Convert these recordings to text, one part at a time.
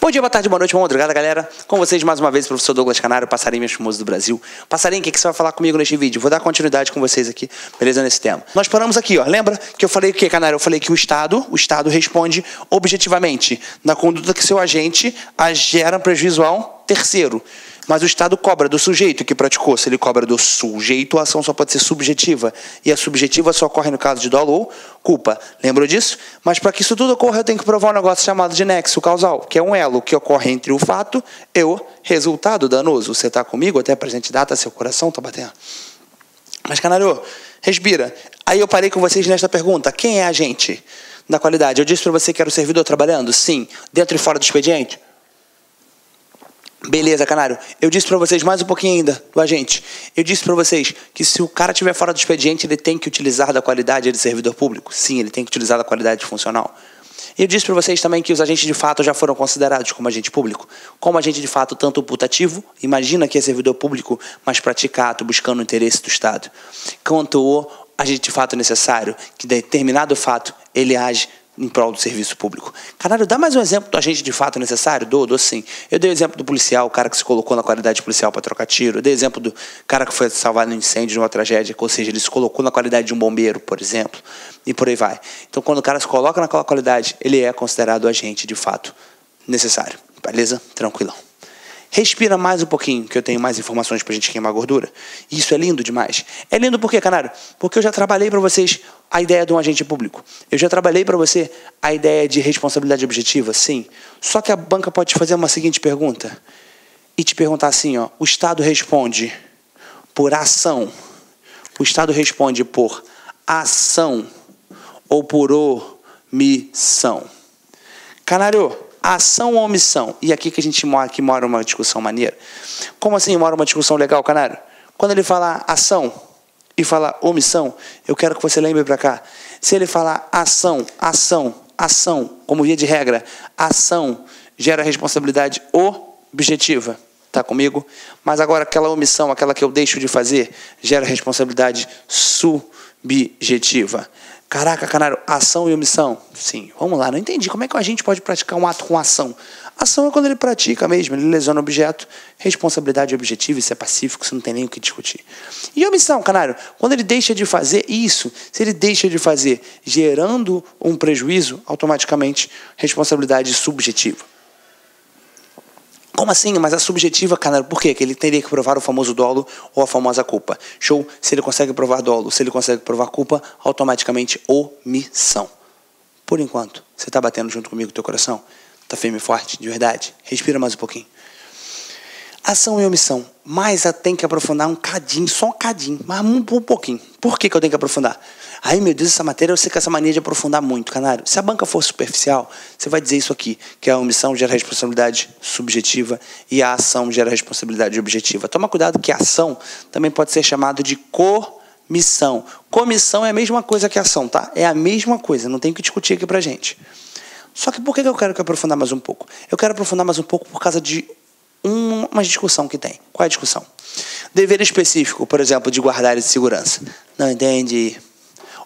Bom dia, boa tarde, boa noite, boa madrugada, galera. Com vocês, mais uma vez, o professor Douglas Canário, passarinho mais famoso do Brasil. Passarinho, o que você vai falar comigo neste vídeo? Vou dar continuidade com vocês aqui, beleza, nesse tema. Nós paramos aqui, ó. Lembra que eu falei o que, Canário? Eu falei que o Estado responde objetivamente na conduta que seu agente gera prejuízo ao terceiro. Mas o Estado cobra do sujeito que praticou. Se ele cobra do sujeito, a ação só pode ser subjetiva. E a subjetiva só ocorre no caso de dolo ou culpa. Lembra disso? Mas para que isso tudo ocorra, eu tenho que provar um negócio chamado de nexo causal, que é um elo que ocorre entre o fato e o resultado danoso. Você está comigo? Até a presente data, seu coração está batendo. Mas, Canário, respira. Aí eu parei com vocês nesta pergunta. Quem é agente da qualidade? Eu disse para você que era o servidor trabalhando? Sim. Dentro e fora do expediente? Beleza, Canário. Eu disse para vocês mais um pouquinho ainda do agente. Eu disse para vocês que se o cara estiver fora do expediente, ele tem que utilizar da qualidade de servidor público. Sim, ele tem que utilizar da qualidade funcional. Eu disse para vocês também que os agentes de fato já foram considerados como agente público. Como agente de fato, tanto o putativo, imagina que é servidor público, mas pratica ato buscando o interesse do Estado, quanto o agente de fato necessário, que determinado fato ele age em prol do serviço público. Canário, dá mais um exemplo do agente de fato necessário? Dou sim. Eu dei o exemplo do policial, o cara que se colocou na qualidade policial para trocar tiro. Eu dei o exemplo do cara que foi salvar no incêndio de uma tragédia, ou seja, ele se colocou na qualidade de um bombeiro, por exemplo, e por aí vai. Então, quando o cara se coloca naquela qualidade, ele é considerado agente de fato necessário. Beleza? Tranquilão. Respira mais um pouquinho, que eu tenho mais informações para a gente queimar gordura. Isso é lindo demais. É lindo por quê, Canário? Porque eu já trabalhei para vocês a ideia de um agente público. Eu já trabalhei para você a ideia de responsabilidade objetiva, sim. Só que a banca pode te fazer uma seguinte pergunta. E te perguntar assim, ó, o Estado responde por ação. O Estado responde por ação ou por omissão. Canário, ação ou omissão? E aqui que a gente mora uma discussão maneira. Como assim mora uma discussão legal, Canário? Quando ele falar ação e falar omissão, eu quero que você lembre para cá. Se ele falar ação, como via de regra, ação gera responsabilidade objetiva. Tá comigo? Mas agora aquela omissão, aquela que eu deixo de fazer, gera responsabilidade subjetiva. Caraca, Canário, ação e omissão? Sim, vamos lá, não entendi. Como é que a gente pode praticar um ato com ação? Ação é quando ele pratica mesmo, ele lesiona o objeto. Responsabilidade objetiva, isso é pacífico, isso não tem nem o que discutir. E omissão, Canário? Quando ele deixa de fazer isso, se ele deixa de fazer gerando um prejuízo, automaticamente responsabilidade subjetiva. Como assim? Mas a subjetiva, Canário, por quê? Que ele teria que provar o famoso dolo ou a famosa culpa. Show? Se ele consegue provar dolo, se ele consegue provar culpa, automaticamente omissão. Por enquanto, você está batendo junto comigo o teu coração? Está firme e forte, de verdade? Respira mais um pouquinho. Ação e omissão. Mas eu tenho que aprofundar um cadinho, só um cadinho, mas um pouquinho. Por que eu tenho que aprofundar? Ai, meu Deus, essa matéria, eu sei que essa mania de aprofundar muito, Canário. Se a banca for superficial, você vai dizer isso aqui, que a omissão gera responsabilidade subjetiva e a ação gera responsabilidade objetiva. Toma cuidado que a ação também pode ser chamada de comissão. Comissão é a mesma coisa que ação, tá? É a mesma coisa, não tem que discutir aqui pra gente. Só que por que eu quero aprofundar mais um pouco? Eu quero aprofundar mais um pouco por causa de uma discussão que tem. Qual é a discussão? Dever específico, por exemplo, de guardar área de segurança. Não entende?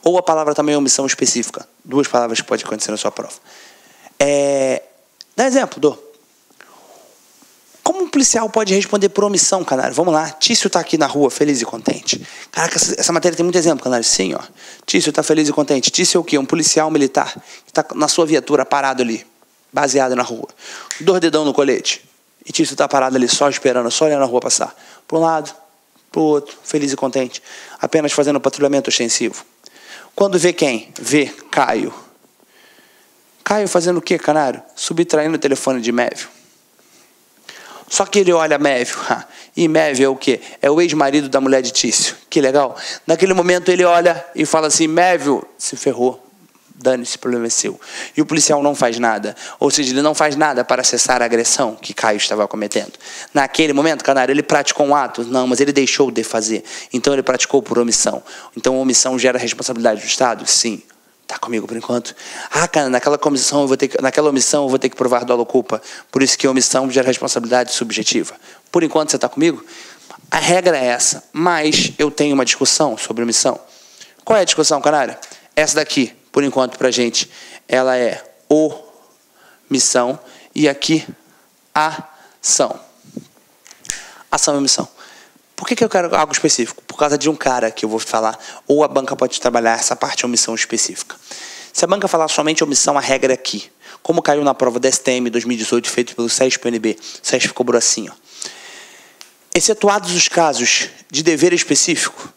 Ou a palavra também é omissão específica. Duas palavras que podem acontecer na sua prova. Dá exemplo, Como um policial pode responder por omissão, Canário? Vamos lá. Tício está aqui na rua, feliz e contente. Caraca, essa matéria tem muito exemplo, Canário. Sim, ó. Tício está feliz e contente. Tício é o quê? Um policial militar que está na sua viatura, parado ali, baseado na rua. 2 dedão no colete. E Tício está parado ali, só esperando, só olhando a rua passar. Para um lado, para o outro, feliz e contente. Apenas fazendo patrulhamento ostensivo. Quando vê quem? Vê Caio. Caio fazendo o quê, Canário? Subtraindo o telefone de Mévio. Só que ele olha Mévio. E Mévio é o quê? É o ex-marido da mulher de Tício. Que legal. Naquele momento ele olha e fala assim, Mévio, se ferrou. Dane-se, esse problema é seu. E o policial não faz nada. Ou seja, ele não faz nada para cessar a agressão que Caio estava cometendo. Naquele momento, Canário, ele praticou um ato? Não, mas ele deixou de fazer. Então ele praticou por omissão. Então a omissão gera responsabilidade do Estado? Sim. Está comigo por enquanto? Cara, naquela omissão eu vou ter que provar dolo ou culpa. Por isso que a omissão gera responsabilidade subjetiva. Por enquanto, você está comigo? A regra é essa. Mas eu tenho uma discussão sobre omissão. Qual é a discussão, Canário? Essa daqui. Por enquanto, para a gente, ela é omissão. E aqui, ação. Ação e omissão. Por que eu quero algo específico? Por causa de um cara que eu vou falar, ou a banca pode trabalhar essa parte de omissão específica. Se a banca falar somente omissão, a regra é aqui. Como caiu na prova da STM 2018, feito pelo SESP-UNB, o SESP cobrou assim, ó. Excetuados os casos de dever específico,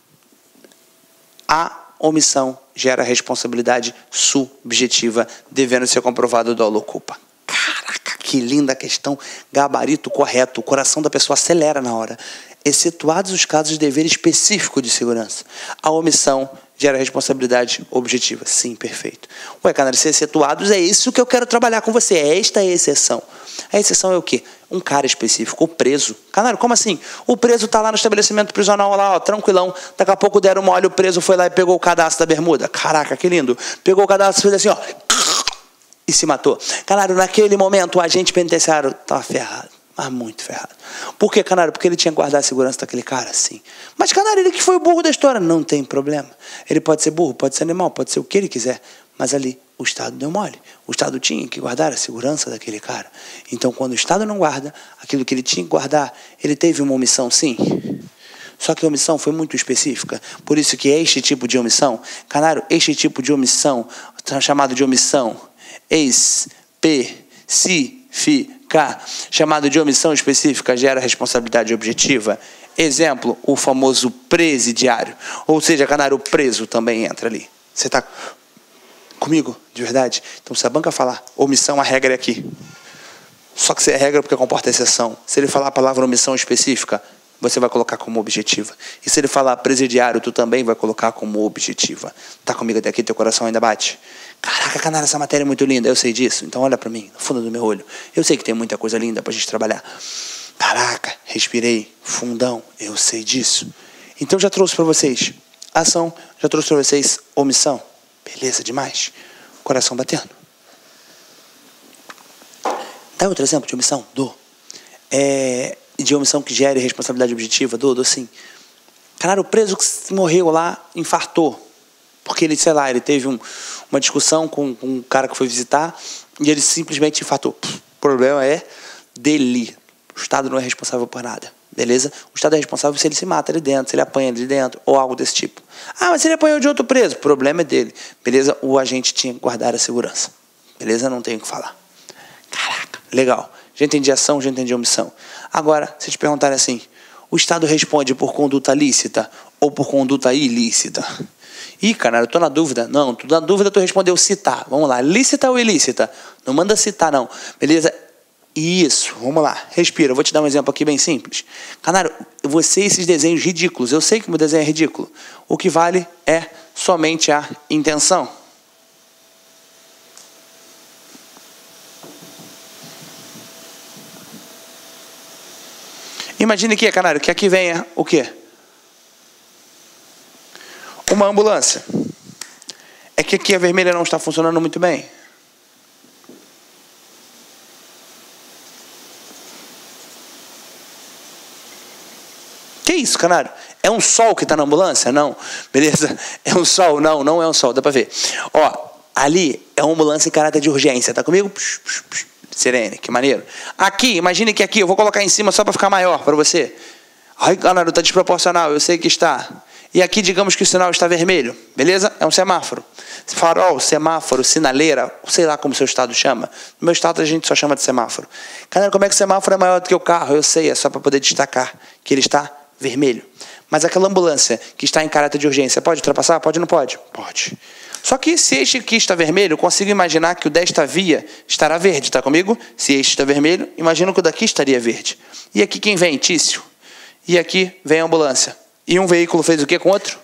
a omissão gera responsabilidade subjetiva, devendo ser comprovado o dolo ou culpa. Caraca, que linda questão. Gabarito correto. O coração da pessoa acelera na hora. Excetuados os casos de dever específico de segurança, a omissão gera responsabilidade objetiva. Sim, perfeito. Ué, Canário, se excetuados, é isso que eu quero trabalhar com você. Esta é a exceção. A exceção é o quê? Um cara específico, o preso. Canário, como assim? O preso está lá no estabelecimento prisional, lá, ó, tranquilão. Daqui a pouco deram mole, o preso foi lá e pegou o cadastro da bermuda. Caraca, que lindo. Pegou o cadastro e fez assim, ó. E se matou. Canário, naquele momento, o agente penitenciário estava ferrado. Mas muito ferrado. Por quê, Canário? Porque ele tinha que guardar a segurança daquele cara? Sim. Mas, Canário, ele que foi o burro da história. Não tem problema. Ele pode ser burro, pode ser animal, pode ser o que ele quiser. Mas ali, o Estado deu mole. O Estado tinha que guardar a segurança daquele cara. Então, quando o Estado não guarda aquilo que ele tinha que guardar, ele teve uma omissão, sim. Só que a omissão foi muito específica. Por isso que este tipo de omissão, Canário, este tipo de omissão, chamado de omissão específica, chamado de omissão específica, gera responsabilidade objetiva. Exemplo, o famoso presidiário. Ou seja, Canário, o preso também entra ali. Você está comigo, de verdade? Então, se a banca falar omissão, a regra é aqui. Só que se é regra porque comporta exceção. Se ele falar a palavra omissão específica, você vai colocar como objetiva. E se ele falar presidiário, tu também vai colocar como objetiva. Tá comigo até aqui? Teu coração ainda bate? Caraca, Canário, essa matéria é muito linda, eu sei disso. Então olha para mim, no fundo do meu olho. Eu sei que tem muita coisa linda pra gente trabalhar. Caraca, respirei, fundão, eu sei disso. Então já trouxe para vocês ação, já trouxe para vocês omissão. Beleza demais. Coração batendo. Dá outro exemplo de omissão? De omissão que gere responsabilidade objetiva? Dou sim. Canário, o preso que morreu lá, infartou. Porque ele, sei lá, ele teve uma discussão com um cara que foi visitar e ele simplesmente infartou. O problema é dele. O Estado não é responsável por nada. Beleza? O Estado é responsável se ele se mata ali dentro, se ele apanha ali dentro, ou algo desse tipo. Ah, mas se ele apanhou de outro preso, o problema é dele. Beleza? O agente tinha que guardar a segurança. Beleza? Não tenho o que falar. Caraca, legal. Já entendi ação, já entendi omissão. Agora, se te perguntarem assim, o Estado responde por conduta lícita ou por conduta ilícita? Ih, cara, eu tô na dúvida. Não, tu na dúvida, tu respondeu citar. Vamos lá, lícita ou ilícita? Não manda citar, não. Beleza? Isso, vamos lá. Respira, eu vou te dar um exemplo aqui bem simples. Canário, você esses desenhos ridículos, eu sei que o meu desenho é ridículo. O que vale é somente a intenção. Imagine que, Canário, que aqui venha o quê? Uma ambulância. É que aqui a vermelha não está funcionando muito bem. Que isso, Canário? É um sol que está na ambulância? Não. Beleza? É um sol? Não, não é um sol. Dá para ver. Ó, ali é uma ambulância em caráter de urgência. Tá comigo? Sirene, que maneiro. Aqui, imagine que aqui, eu vou colocar em cima só para ficar maior para você. Ai, Canário, está desproporcional. Eu sei que está. E aqui, digamos que o sinal está vermelho, beleza? É um semáforo. Farol, semáforo, sinaleira, sei lá como o seu estado chama. No meu estado a gente só chama de semáforo. Canário, como é que o semáforo é maior do que o carro? Eu sei, é só para poder destacar que ele está vermelho. Mas aquela ambulância que está em caráter de urgência, pode ultrapassar? Pode ou não pode? Pode. Só que se este aqui está vermelho, eu consigo imaginar que o desta via estará verde, está comigo? Se este está vermelho, imagino que o daqui estaria verde. E aqui quem vem? Tício. E aqui vem a ambulância. E um veículo fez o quê com o outro?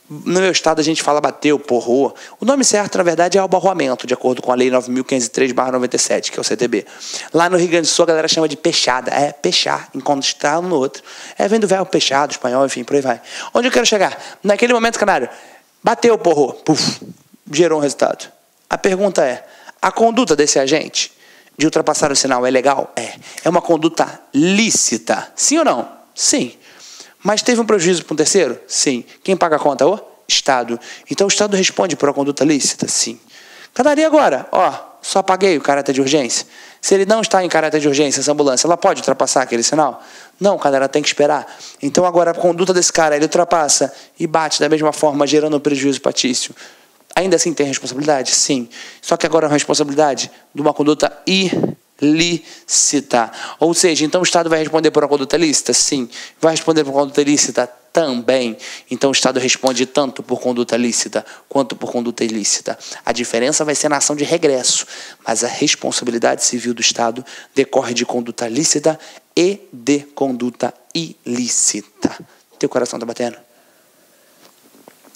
No meu estado a gente fala bateu, porrou. O nome certo, na verdade, é albarroamento, de acordo com a lei 9.503/97, que é o CTB. Lá no Rio Grande do Sul a galera chama de pechada. É pechar, enquanto está um no outro. Vem do verbo pechado, espanhol, enfim, por aí vai. Onde eu quero chegar? Naquele momento, Canário, bateu, porrou, puf, gerou um resultado. A pergunta é, a conduta desse agente de ultrapassar o sinal é legal? É uma conduta lícita. Sim ou não? Sim. Mas teve um prejuízo para um terceiro? Sim. Quem paga a conta? O Estado. Então o Estado responde por uma conduta lícita? Sim. Canário, agora? Ó, só apaguei o caráter de urgência. Se ele não está em caráter de urgência, essa ambulância, ela pode ultrapassar aquele sinal? Não, cara, ela tem que esperar. Então agora a conduta desse cara, ele ultrapassa e bate da mesma forma, gerando um prejuízo patício. Ainda assim tem responsabilidade? Sim. Só que agora é uma responsabilidade de uma conduta ilícita. Ou seja, então o Estado vai responder por uma conduta lícita? Sim. Vai responder por uma conduta ilícita? Também. Então o Estado responde tanto por conduta lícita quanto por conduta ilícita. A diferença vai ser na ação de regresso, mas a responsabilidade civil do Estado decorre de conduta lícita e de conduta ilícita. Teu coração está batendo?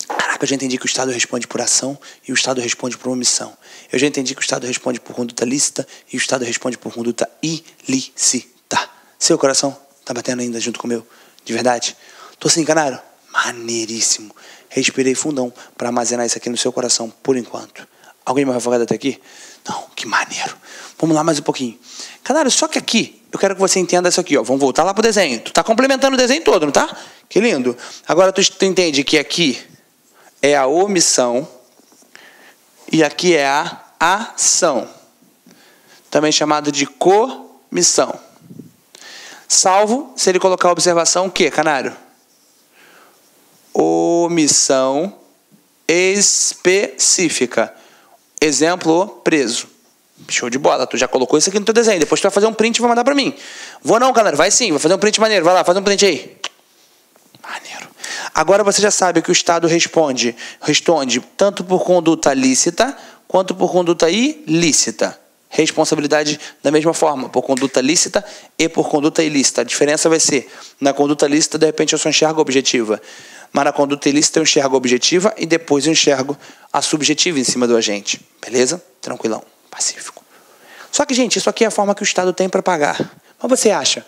Caraca, eu já entendi que o Estado responde por ação e o Estado responde por omissão. Eu já entendi que o Estado responde por conduta lícita e o Estado responde por conduta ilícita. Seu coração está batendo ainda junto com o meu? De verdade? Tô assim, canário? Maneiríssimo. Respirei fundão para armazenar isso aqui no seu coração por enquanto. Alguém me afogado até aqui? Não, que maneiro. Vamos lá mais um pouquinho. Canário, só que aqui, eu quero que você entenda isso aqui, ó. Vamos voltar lá pro desenho. Tu tá complementando o desenho todo, não tá? Que lindo. Agora tu entende que aqui é a omissão e aqui é a ação. Também chamado de comissão. Salvo se ele colocar a observação o quê, canário? Omissão específica. Exemplo, preso. Show de bola, tu já colocou isso aqui no teu desenho. Depois tu vai fazer um print e vai mandar pra mim. Vou não, canário, vai sim, vai fazer um print maneiro. Vai lá, faz um print aí. Maneiro. Agora você já sabe que o Estado responde tanto por conduta lícita quanto por conduta ilícita. Responsabilidade da mesma forma, por conduta lícita e por conduta ilícita. A diferença vai ser, na conduta lícita, de repente eu só enxergo a objetiva, mas na conduta ilícita eu enxergo a objetiva e depois eu enxergo a subjetiva em cima do agente. Beleza? Tranquilão, pacífico. Só que, gente, isso aqui é a forma que o Estado tem para pagar. Mas você acha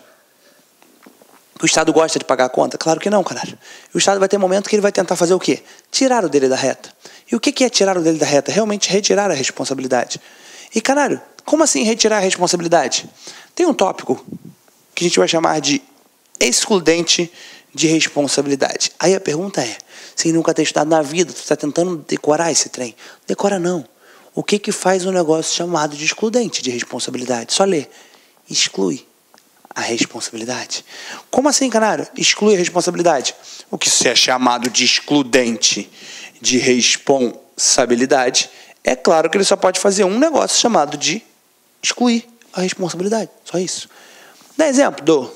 que o Estado gosta de pagar a conta? Claro que não, caralho. O Estado vai ter momento que ele vai tentar fazer o quê? Tirar o dele da reta. E o que é tirar o dele da reta? Realmente retirar a responsabilidade. E, caralho, como assim retirar a responsabilidade? Tem um tópico que a gente vai chamar de excludente de responsabilidade. Aí a pergunta é, sem nunca ter estudado na vida, tu está tentando decorar esse trem? Decora não. O que faz um negócio chamado de excludente de responsabilidade? Só lê. Exclui a responsabilidade. Como assim, canário? Exclui a responsabilidade. O que é chamado de excludente de responsabilidade, é claro que ele só pode fazer um negócio chamado de excluir a responsabilidade. Só isso. Dá exemplo,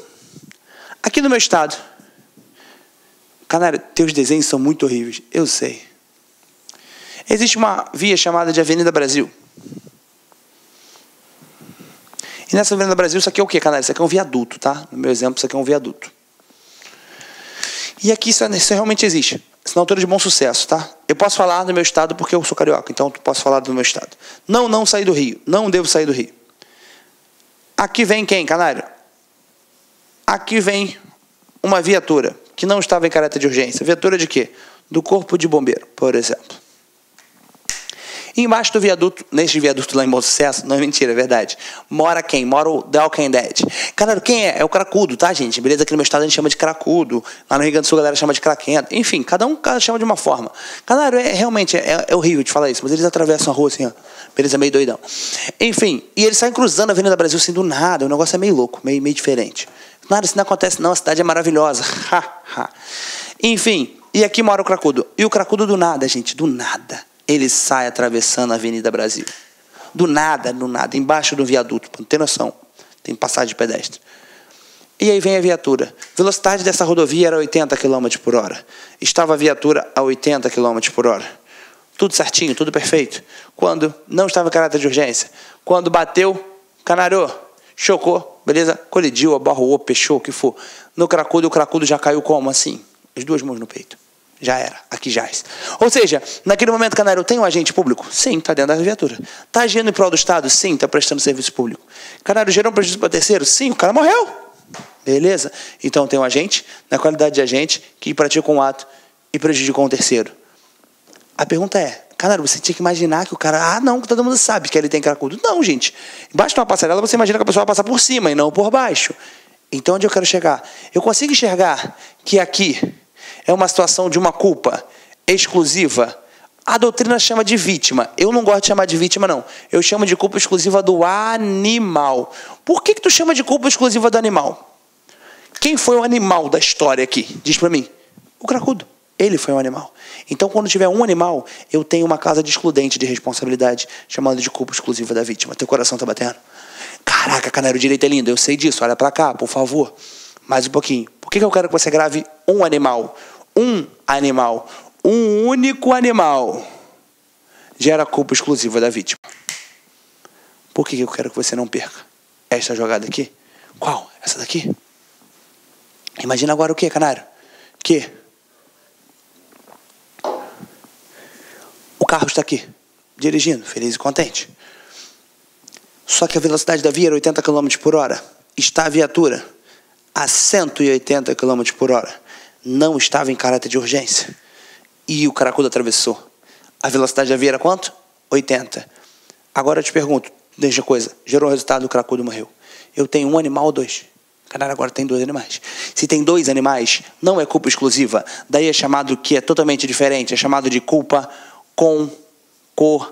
aqui no meu estado. Canário, teus desenhos são muito horríveis. Eu sei. Existe uma via chamada de Avenida Brasil. E nessa Avenida Brasil, isso aqui é o quê, canário? Isso aqui é um viaduto, tá? No meu exemplo, isso aqui é um viaduto. E aqui isso realmente existe. Isso na altura de Bom Sucesso, tá? Eu posso falar do meu estado porque eu sou carioca, então eu posso falar do meu estado. Não sair do Rio. Não devo sair do Rio. Aqui vem quem, canário? Aqui vem uma viatura que não estava em caráter de urgência. Viatura de quê? Do Corpo de Bombeiro, por exemplo. E embaixo do viaduto, neste viaduto lá em Bom Sucesso, não é mentira, é verdade, mora quem? Mora o The Walking Dead. Cara, quem é? É o cracudo, tá, gente? Beleza? Aqui no meu estado a gente chama de cracudo. Lá no Rio Grande do Sul a galera chama de craquento. Enfim, cada chama de uma forma. Cara, realmente é horrível de falar isso, mas eles atravessam a rua assim, ó. Beleza? Meio doidão. Enfim, e eles saem cruzando a Avenida Brasil assim do nada. O negócio é meio louco, meio diferente. Nada, isso não acontece não, a cidade é maravilhosa. Enfim, e aqui mora o cracudo. E o cracudo do nada, gente, do nada. Ele sai atravessando a Avenida Brasil. Do nada, embaixo do viaduto. Pra não ter noção. Tem passagem de pedestre. E aí vem a viatura. Velocidade dessa rodovia era 80 km por hora. Estava a viatura a 80 km por hora. Tudo certinho, tudo perfeito. Quando não estava em caráter de urgência. Quando bateu, canário, chocou, beleza? Colidiu, abarroou, fechou, o que for. No cracudo, o cracudo já caiu como? Assim. As duas mãos no peito. Já era, aqui jaz. Ou seja, naquele momento, canário, tem um agente público? Sim, está dentro da viatura. Está agindo em prol do Estado? Sim, está prestando serviço público. Canário, gerou um prejuízo para terceiro? Sim, o cara morreu. Beleza? Então tem um agente, na qualidade de agente, que pratica um ato e prejudicou um terceiro. A pergunta é, canário, você tinha que imaginar que o cara... não, que todo mundo sabe que ele tem cracudo. Não, gente. Embaixo de uma passarela, você imagina que a pessoa vai passar por cima e não por baixo. Então, onde eu quero chegar? Eu consigo enxergar que aqui é uma situação de uma culpa exclusiva A doutrina chama de vítima. Eu não gosto de chamar de vítima, não. Eu chamo de culpa exclusiva do animal. Por que tu chama de culpa exclusiva do animal? Quem foi o animal da história aqui? Diz pra mim. O cracudo. Ele foi um animal. Então, quando tiver um animal, eu tenho uma causa de excludente de responsabilidade, chamada de culpa exclusiva da vítima. Teu coração tá batendo? Caraca, Canário, o direito é lindo. Eu sei disso. Olha pra cá, por favor. Mais um pouquinho. Por que eu quero que você grave um animal? Um animal. Um único animal gera culpa exclusiva da vítima. Por que eu quero que você não perca esta jogada aqui? Qual? Essa daqui? Imagina agora o que, Canário? Que o carro está aqui, dirigindo, feliz e contente. Só que a velocidade da via era 80 km por hora. Está a viatura a 180 km por hora. Não estava em caráter de urgência. E o cracudo atravessou. A velocidade da via era quanto? 80. Agora eu te pergunto, deixa a coisa. Gerou o resultado, o cracudo morreu. Eu tenho um animal ou dois? Caralho, agora tem dois animais. Se tem dois animais, não é culpa exclusiva. Daí é chamado, que é totalmente diferente, é chamado de culpa concorrente.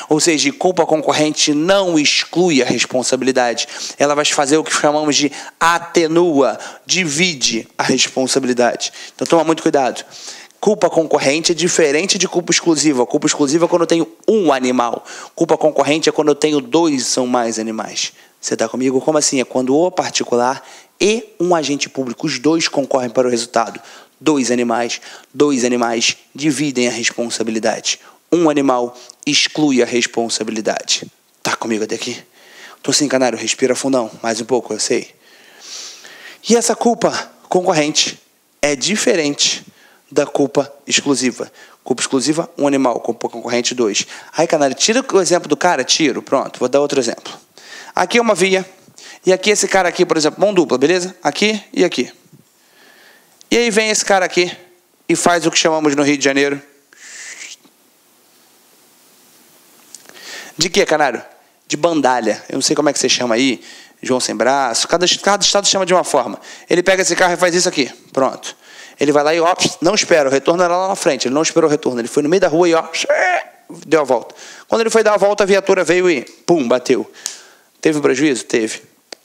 Ou seja, culpa concorrente não exclui a responsabilidade. Ela vai fazer o que chamamos de atenua, divide a responsabilidade. Então toma muito cuidado. Culpa concorrente é diferente de culpa exclusiva. Culpa exclusiva é quando eu tenho um animal. Culpa concorrente é quando eu tenho dois ou mais animais. Você está comigo? Como assim? É quando o particular e um agente público, os dois concorrem para o resultado. Dois animais dividem a responsabilidade. Um animal exclui a responsabilidade. Tá comigo até aqui? Tô sem Canário, respira fundão. Mais um pouco, eu sei. E essa culpa concorrente é diferente da culpa exclusiva. Culpa exclusiva, um animal. Culpa concorrente, dois. Aí, Canário, tira o exemplo do cara, tiro. Pronto, vou dar outro exemplo. Aqui é uma via. E aqui esse cara aqui, por exemplo, mão dupla, beleza? Aqui e aqui. E aí vem esse cara aqui e faz o que chamamos no Rio de Janeiro. De quê, Canário? De bandalha. Eu não sei como é que você chama aí. João sem braço. Cada estado chama de uma forma. Ele pega esse carro e faz isso aqui. Pronto. Ele vai lá e, ó, não espera. O retorno era lá na frente. Ele não esperou o retorno. Ele foi no meio da rua e, ó, deu a volta. Quando ele foi dar a volta, a viatura veio e, pum, bateu. Teve um prejuízo? Teve.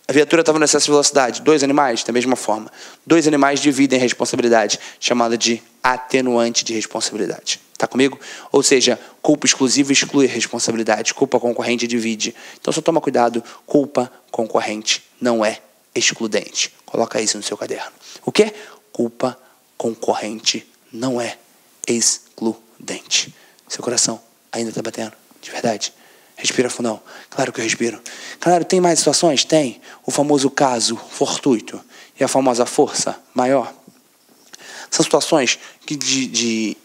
A viatura estava no excesso de velocidade. Dois animais, da mesma forma. Dois animais dividem a responsabilidade, chamada de atenuante de responsabilidade. Está comigo? Ou seja, culpa exclusiva exclui a responsabilidade. Culpa concorrente divide. Então, só toma cuidado. Culpa concorrente não é excludente. Coloca isso no seu caderno. O quê? Culpa concorrente não é excludente. Seu coração ainda está batendo? De verdade? Respira fundão. Claro que eu respiro. Claro, tem mais situações? Tem. O famoso caso fortuito e a famosa força maior. São situações que de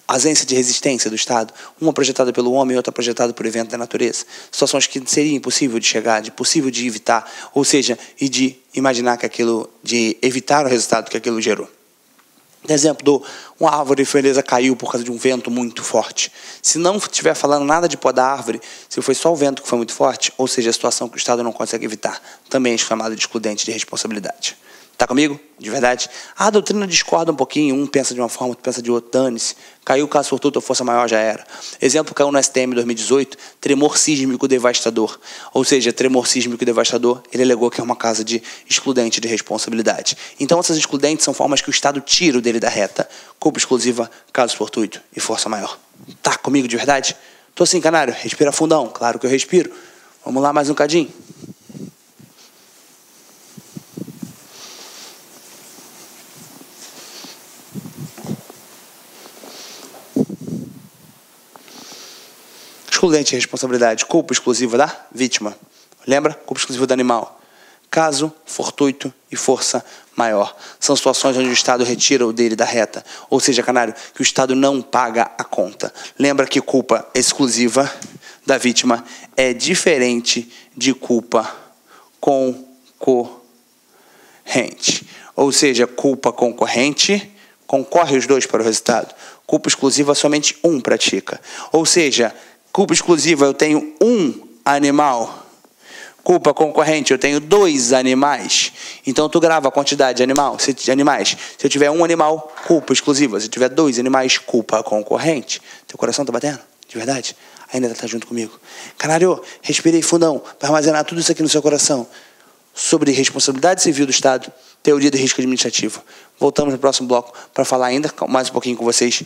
ausência de resistência do Estado, uma projetada pelo homem e outra projetada por evento da natureza. Situações que seria impossível de chegar, impossível de evitar, ou seja, e de imaginar que aquilo, de evitar o resultado que aquilo gerou. Exemplo, uma árvore beleza, caiu por causa de um vento muito forte. Se não estiver falando nada de podar a árvore, se foi só o vento que foi muito forte, ou seja, a situação que o Estado não consegue evitar, também é chamada de excludente de responsabilidade. Está comigo? De verdade? A doutrina discorda um pouquinho, um pensa de uma forma, outro pensa de outra, dane-se. Caiu o caso fortuito, a força maior já era. Exemplo, caiu no STM 2018, tremor sísmico devastador. Ou seja, tremor sísmico devastador, ele alegou que é uma causa de excludente de responsabilidade. Então, essas excludentes são formas que o Estado tira dele da reta. Culpa exclusiva, caso fortuito e força maior. Tá comigo de verdade? Tô assim, Canário, respira fundão. Claro que eu respiro. Vamos lá mais um cadinho. Excludente de responsabilidade, culpa exclusiva da vítima. Lembra? Culpa exclusiva do animal. Caso fortuito e força maior. São situações onde o Estado retira o dele da reta. Ou seja, Canário, que o Estado não paga a conta. Lembra que culpa exclusiva da vítima é diferente de culpa concorrente. Ou seja, culpa concorrente concorre os dois para o resultado. Culpa exclusiva somente um pratica. Ou seja, culpa exclusiva, eu tenho um animal. Culpa concorrente, eu tenho 2 animais. Então, tu grava a quantidade de animais. Se eu tiver 1 animal, culpa exclusiva. Se eu tiver 2 animais, culpa concorrente. Teu coração tá batendo? De verdade? Ainda tá junto comigo. Canário, respirei fundão para armazenar tudo isso aqui no seu coração. Sobre responsabilidade civil do Estado, teoria do risco administrativo. Voltamos no próximo bloco para falar ainda mais um pouquinho com vocês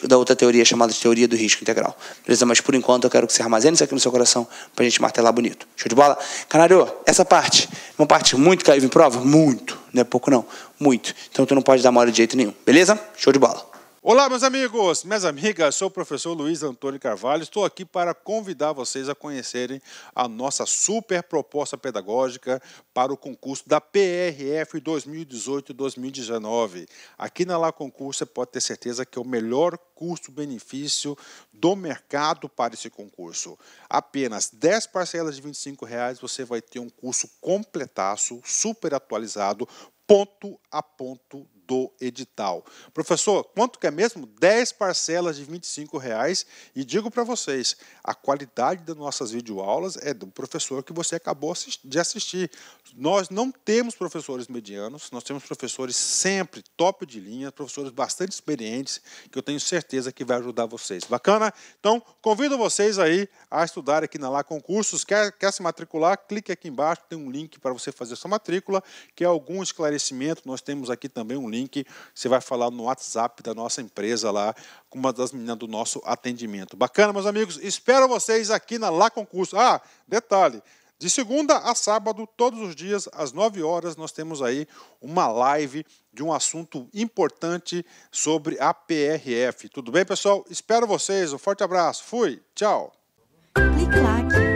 da outra teoria chamada de teoria do risco integral. Beleza? Mas por enquanto eu quero que você armazene isso aqui no seu coração para a gente martelar bonito. Show de bola? Canário, essa parte é uma parte muito caiu em prova? Muito. Não é pouco não. Muito. Então tu não pode dar mole de jeito nenhum. Beleza? Show de bola. Olá, meus amigos, minhas amigas, sou o professor Luiz Antônio Carvalho, estou aqui para convidar vocês a conhecerem a nossa super proposta pedagógica para o concurso da PRF 2018-2019. Aqui na Lá Concurso você pode ter certeza que é o melhor custo-benefício do mercado para esse concurso. Apenas 10 parcelas de R$25 você vai ter um curso completaço, super atualizado, ponto a ponto do edital. Professor, quanto que é mesmo? 10 parcelas de R$25 e digo para vocês, a qualidade das nossas videoaulas é do professor que você acabou de assistir. Nós não temos professores medianos, nós temos professores sempre top de linha, professores bastante experientes, que eu tenho certeza que vai ajudar vocês. Bacana? Então, convido vocês aí a estudar aqui na Lá Concursos. Quer se matricular? Clique aqui embaixo, tem um link para você fazer sua matrícula, que é algum esclarecimento. Nós temos aqui também um link, você vai falar no WhatsApp da nossa empresa lá, com uma das meninas do nosso atendimento. Bacana, meus amigos? Espero vocês aqui na Lá Concurso. Ah, detalhe, de segunda a sábado, todos os dias, às 9 horas, nós temos aí uma live de um assunto importante sobre a PRF. Tudo bem, pessoal? Espero vocês. Um forte abraço. Fui. Tchau. Clique lá.